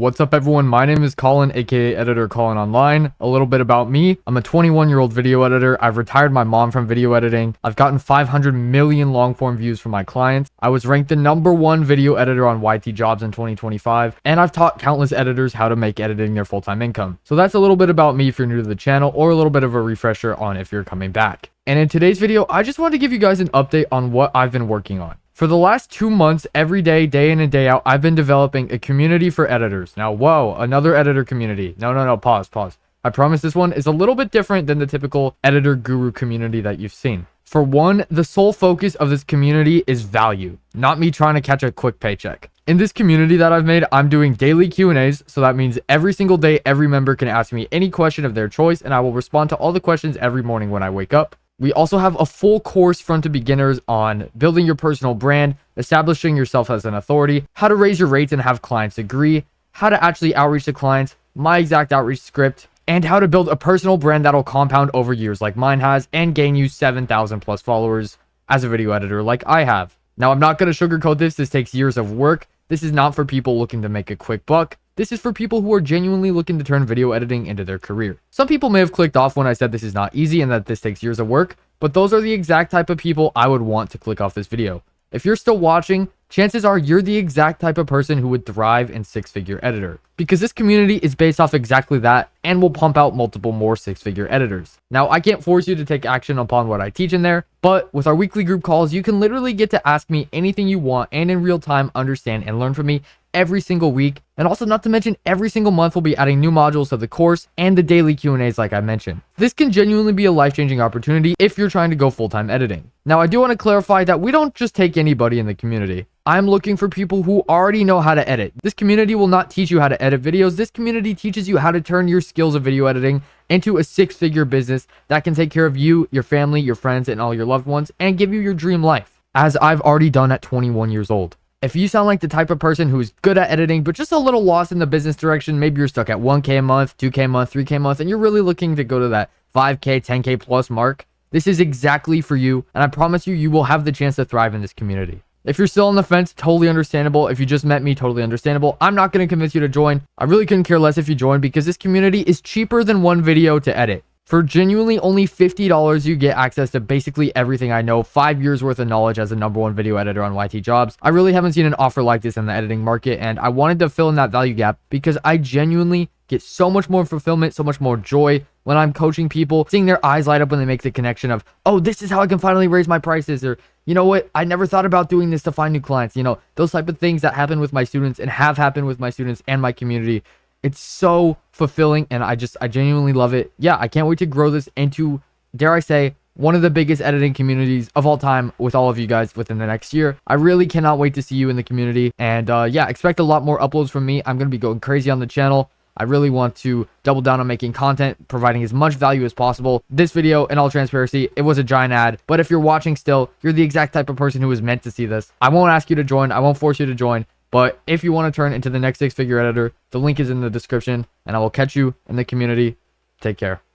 What's up everyone, my name is Colin, aka Editor Colin Online. A little bit about me, I'm a 21-year-old video editor. I've retired my mom from video editing. I've gotten 500 million long form views from my clients. I was ranked the #1 video editor on YT Jobs in 2025, and I've taught countless editors how to make editing their full-time income. So that's a little bit about me if you're new to the channel, or a little bit of a refresher on if you're coming back. And in today's video, I just wanted to give you guys an update on what I've been working on. For the last 2 months, every day, day in and day out, I've been developing a community for editors. Now, whoa, another editor community. No, pause. I promise this one is a little bit different than the typical editor guru community that you've seen. For one, the sole focus of this community is value, not me trying to catch a quick paycheck. In this community that I've made, I'm doing daily Q&As, so that means every single day, every member can ask me any question of their choice, and I will respond to all the questions every morning when I wake up. We also have a full course front to beginners on building your personal brand, establishing yourself as an authority, how to raise your rates and have clients agree, how to actually outreach to clients, my exact outreach script, and how to build a personal brand that'll compound over years like mine has and gain you 7,000 plus followers as a video editor like I have. Now, I'm not going to sugarcoat this. This takes years of work. This is not for people looking to make a quick buck. This is for people who are genuinely looking to turn video editing into their career. Some people may have clicked off when I said this is not easy and that this takes years of work, but those are the exact type of people I would want to click off this video. If you're still watching, chances are you're the exact type of person who would thrive in six-figure editor, because this community is based off exactly that and will pump out multiple more six-figure editors. Now, I can't force you to take action upon what I teach in there, but with our weekly group calls, you can literally get to ask me anything you want and in real time understand and learn from me every single week. And also, not to mention, every single month we'll be adding new modules to the course and the daily Q&As like I mentioned. This can genuinely be a life-changing opportunity if you're trying to go full-time editing. Now, I do want to clarify that we don't just take anybody in the community. I'm looking for people who already know how to edit. This community will not teach you how to edit videos. This community teaches you how to turn your skills of video editing into a six-figure business that can take care of you, your family, your friends, and all your loved ones, and give you your dream life, as I've already done at 21 years old. If you sound like the type of person who's good at editing, but just a little lost in the business direction, maybe you're stuck at 1K a month, 2K a month, 3K a month, and you're really looking to go to that 5K, 10K plus mark, this is exactly for you, and I promise you, you will have the chance to thrive in this community. If you're still on the fence, totally understandable. If you just met me, totally understandable. I'm not going to convince you to join. I really couldn't care less if you join, because this community is cheaper than one video to edit. For genuinely only $50, you get access to basically everything I know, 5 years worth of knowledge as a #1 video editor on YT Jobs. I really haven't seen an offer like this in the editing market, and I wanted to fill in that value gap because I genuinely get so much more fulfillment, so much more joy when I'm coaching people, seeing their eyes light up when they make the connection of, oh, this is how I can finally raise my prices, or, you know what, I never thought about doing this to find new clients. You know, those type of things that happen with my students and have happened with my students and my community. It's so fulfilling, and I genuinely love it. Yeah, I can't wait to grow this into, dare I say, one of the biggest editing communities of all time with all of you guys within the next year. I really cannot wait to see you in the community. And yeah, expect a lot more uploads from me. I'm going to be going crazy on the channel. I really want to double down on making content, providing as much value as possible. This video, in all transparency, it was a giant ad, but if you're watching still, you're the exact type of person who is meant to see this. I won't ask you to join. I won't force you to join. But if you want to turn into the next six-figure editor, the link is in the description, and I will catch you in the community. Take care.